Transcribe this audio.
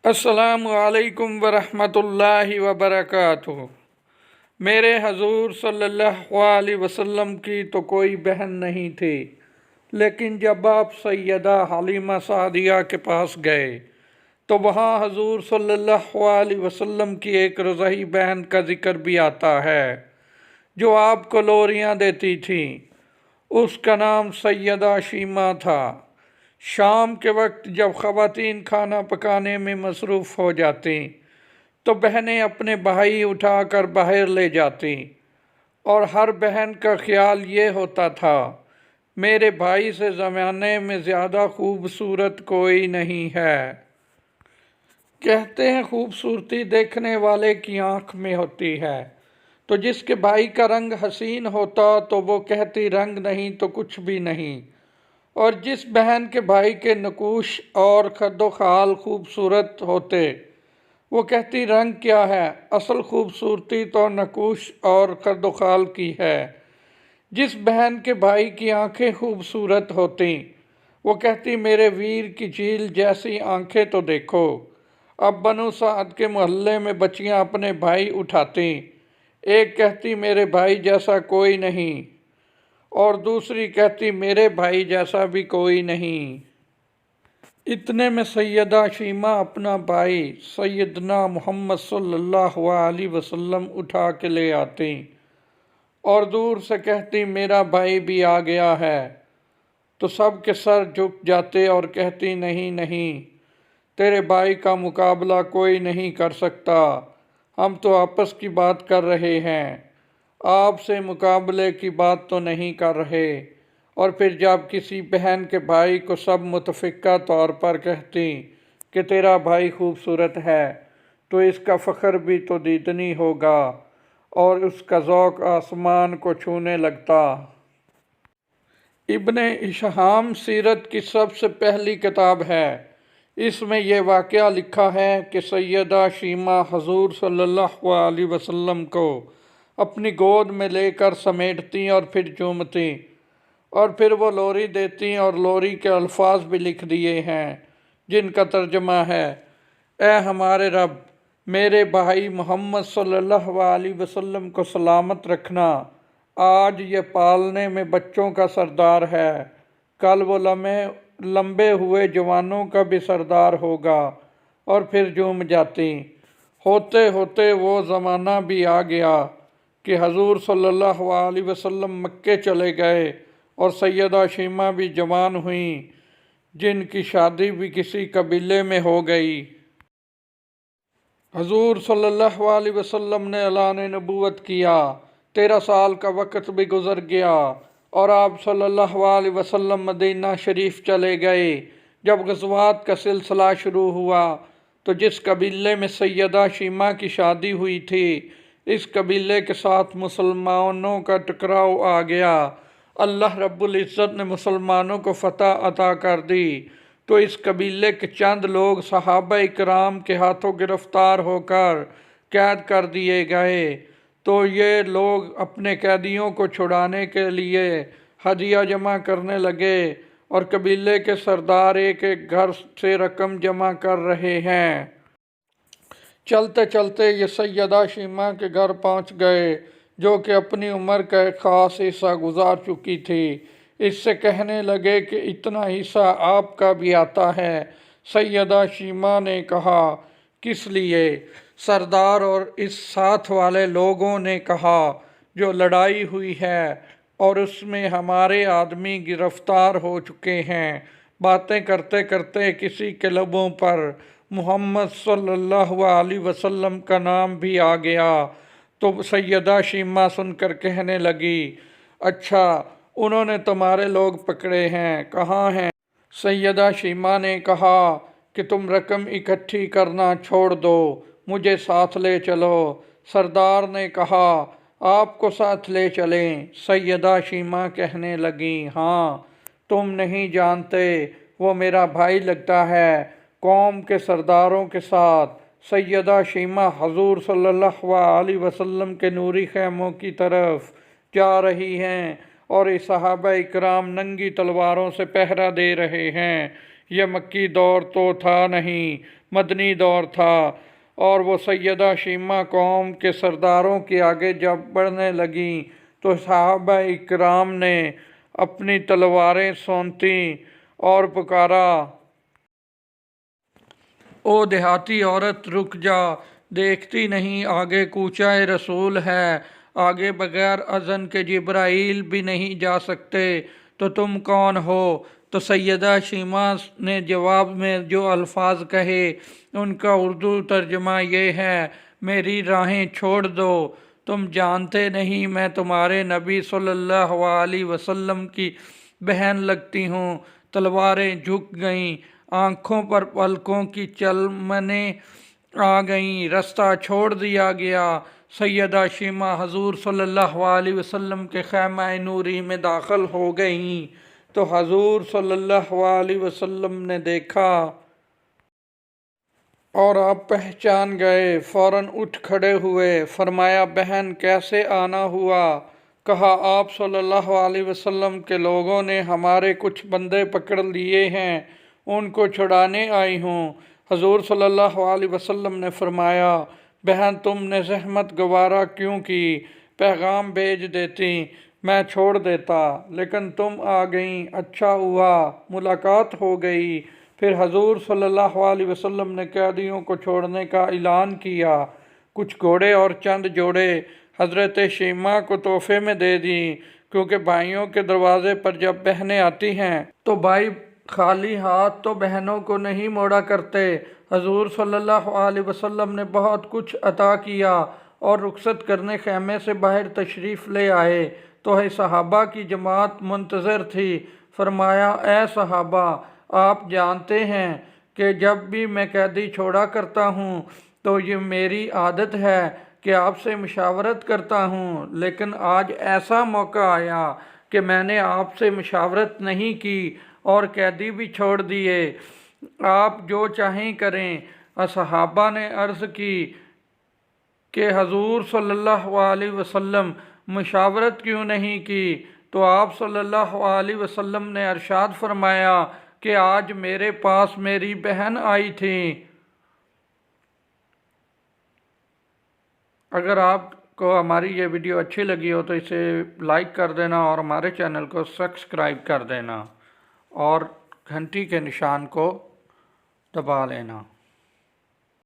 अस्सलामु अलैकुम वरहमतुल्लाहि वबरकातुहू। मेरे हजूर सल्लल्लाहु अलैहि वसल्लम की तो कोई बहन नहीं थी, लेकिन जब आप सैयदा हलीमा सादिया के पास गए तो वहाँ हजूर सल्लल्लाहु अलैहि वसल्लम की एक रज़ाई बहन का जिक्र भी आता है जो आपको लोरियाँ देती थी। उसका नाम सैयदा शीमा था। शाम के वक्त जब ख़वातीन खाना पकाने में मसरूफ़ हो जाती तो बहनें अपने भाई उठाकर बाहर ले जाती और हर बहन का ख्याल ये होता था, मेरे भाई से ज़माने में ज़्यादा खूबसूरत कोई नहीं है। कहते हैं खूबसूरती देखने वाले की आँख में होती है, तो जिसके भाई का रंग हसीन होता तो वो कहती रंग नहीं तो कुछ भी नहीं, और जिस बहन के भाई के नकूश और खद्दो खाल खूबसूरत होते वो कहती रंग क्या है, असल खूबसूरती तो नकूश और खद्दो खाल की है। जिस बहन के भाई की आंखें खूबसूरत होती वो कहती मेरे वीर की झील जैसी आंखें तो देखो। अब बनु साद के मोहल्ले में बच्चियां अपने भाई उठाती, एक कहती मेरे भाई जैसा कोई नहीं और दूसरी कहती मेरे भाई जैसा भी कोई नहीं। इतने में सैयदा शीमा अपना भाई सैयदना मोहम्मद सल्लल्लाहु अलैहि वसल्लम उठा के ले आती और दूर से कहती मेरा भाई भी आ गया है, तो सब के सर झुक जाते और कहती नहीं नहीं, तेरे भाई का मुकाबला कोई नहीं कर सकता, हम तो आपस की बात कर रहे हैं, आपसे मुकाबले की बात तो नहीं कर रहे। और फिर जब किसी बहन के भाई को सब मुतफ़िका तौर पर कहती कि तेरा भाई खूबसूरत है तो इसका फ़ख्र भी तो दीदनी होगा और उसका ज़ौक़ आसमान को छूने लगता। इब्ने इशहाम सीरत की सबसे पहली किताब है। इसमें यह वाक़या लिखा है कि सैयदा शीमा हजूर सल्लल्लाहु अलैहि वसल्लम को अपनी गोद में लेकर समेटती और फिर चूमती और फिर वो लोरी देती और लोरी के अल्फाज भी लिख दिए हैं जिनका तर्जमा है, ए हमारे रब, मेरे भाई मोहम्मद सल्लल्लाहु अलैहि वसल्लम को सलामत रखना। आज ये पालने में बच्चों का सरदार है, कल वो लंबे हुए जवानों का भी सरदार होगा। और फिर झूम जाती। होते होते वो ज़माना भी आ गया कि हजूर सल्लल्लाहु अलैहि वसल्लम मक्के चले गए और सैयदा शीमा भी जवान हुई, जिनकी शादी भी किसी कबीले में हो गई। हजूर सल्लल्लाहु अलैहि वसल्लम ने ऐलान नबूवत किया, 13 साल का वक़्त भी गुज़र गया और आप सल्लल्लाहु अलैहि वसल्लम मदीना शरीफ चले गए। जब ग़ज़वात का सिलसिला शुरू हुआ तो जिस कबीले में सैयदा शीमा की शादी हुई थी, इस कबीले के साथ मुसलमानों का टकराव आ गया। अल्लाह रब्बुल इज़्ज़त ने मुसलमानों को फ़तह अता कर दी तो इस कबीले के चंद लोग सहाबा इकराम के हाथों गिरफ्तार होकर कैद कर दिए गए। तो ये लोग अपने कैदियों को छुड़ाने के लिए हदिया जमा करने लगे और कबीले के सरदार एक एक घर से रकम जमा कर रहे हैं। चलते चलते ये सैयदा शीमा के घर पहुंच गए, जो कि अपनी उम्र का एक ख़ास हिस्सा गुजार चुकी थी। इससे कहने लगे कि इतना हिस्सा आपका भी आता है। सैयदा शीमा ने कहा, किस लिए? सरदार और इस साथ वाले लोगों ने कहा, जो लड़ाई हुई है और उसमें हमारे आदमी गिरफ्तार हो चुके हैं। बातें करते करते किसी के लबों पर मोहम्मद सल्लल्लाहु अलैहि वसल्लम का नाम भी आ गया तो सैयदा शीमा सुनकर कहने लगी, अच्छा, उन्होंने तुम्हारे लोग पकड़े हैं, कहाँ हैं? सैयदा शीमा ने कहा कि तुम रकम इकट्ठी करना छोड़ दो, मुझे साथ ले चलो। सरदार ने कहा, आपको साथ ले चलें? सैयदा शीमा कहने लगी, हाँ, तुम नहीं जानते, वो मेरा भाई लगता है। कौम के सरदारों के साथ सैयदा शीमा हजूर सल्लल्लाहु अलैहि वसल्लम के नूरी खैमों की तरफ जा रही हैं और ये सहाबा इकराम नंगी तलवारों से पहरा दे रहे हैं। यह मक्की दौर तो था नहीं, मदनी दौर था और वो सैयदा शीमा कौम के सरदारों के आगे जब बढ़ने लगीं तो सहाबा इकराम ने अपनी तलवारें सौंती और पुकारा, ओ देहाती औरत रुक जा, देखती नहीं आगे कूचाए रसूल है, आगे बगैर अज़न के जिब्राइल भी नहीं जा सकते, तो तुम कौन हो। तो सैयदा शीमा ने जवाब में जो अल्फाज कहे उनका उर्दू तर्जमा ये है, मेरी राहें छोड़ दो, तुम जानते नहीं मैं तुम्हारे नबी सल्लल्लाहु अलैहि वसल्लम की बहन लगती हूँ। तलवारें झुक गईं, आंखों पर पलकों की चलमनें आ गईं, रास्ता छोड़ दिया गया। सैयदा शीमा हजूर सल्लल्लाहु अलैहि वसल्लम के खैमा नूरी में दाखिल हो गईं तो हजूर सल्लल्लाहु अलैहि वसल्लम ने देखा और आप पहचान गए, फौरन उठ खड़े हुए। फरमाया, बहन कैसे आना हुआ। कहा, आप सल्लल्लाहु अलैहि वसल्लम के लोगों ने हमारे कुछ बंदे पकड़ लिए हैं, उनको छुड़ाने आई हूँ। हजूर सल्लल्लाहु अलैहि वसल्लम ने फरमाया, बहन तुमने जहमत गवारा क्यों की, पैगाम भेज देती, मैं छोड़ देता, लेकिन तुम आ गईं, अच्छा हुआ, मुलाकात हो गई। फिर हजूर सल्लल्लाहु अलैहि वसल्लम ने कैदियों को छोड़ने का ऐलान किया। कुछ घोड़े और चंद जोड़े हजरत शीमा को तोहफे में दे दी, क्योंकि भाइयों के दरवाजे पर जब बहनें आती हैं तो भाई खाली हाथ तो बहनों को नहीं मोड़ा करते। हजूर सल्लल्लाहु अलैहि वसल्लम ने बहुत कुछ अता किया और रुखसत करने खैमे से बाहर तशरीफ़ ले आए तो है सहाबा की जमात मुंतज़र थी। फरमाया, ए सहाबा, आप जानते हैं कि जब भी मैं कैदी छोड़ा करता हूँ तो ये मेरी आदत है कि आपसे मशावरत करता हूँ, लेकिन आज ऐसा मौका आया कि मैंने आपसे मशावरत नहीं की और कैदी भी छोड़ दिए, आप जो चाहें करें। सहाबा ने अर्ज़ की कि हजूर सल्लल्लाहु अलैहि वसल्लम मशावरत क्यों नहीं की। तो आप सल्लल्लाहु अलैहि वसल्लम ने अरशाद फरमाया कि आज मेरे पास मेरी बहन आई थी। अगर आपको हमारी ये वीडियो अच्छी लगी हो तो इसे लाइक कर देना और हमारे चैनल को सब्सक्राइब कर देना और घंटी के निशान को दबा लेना।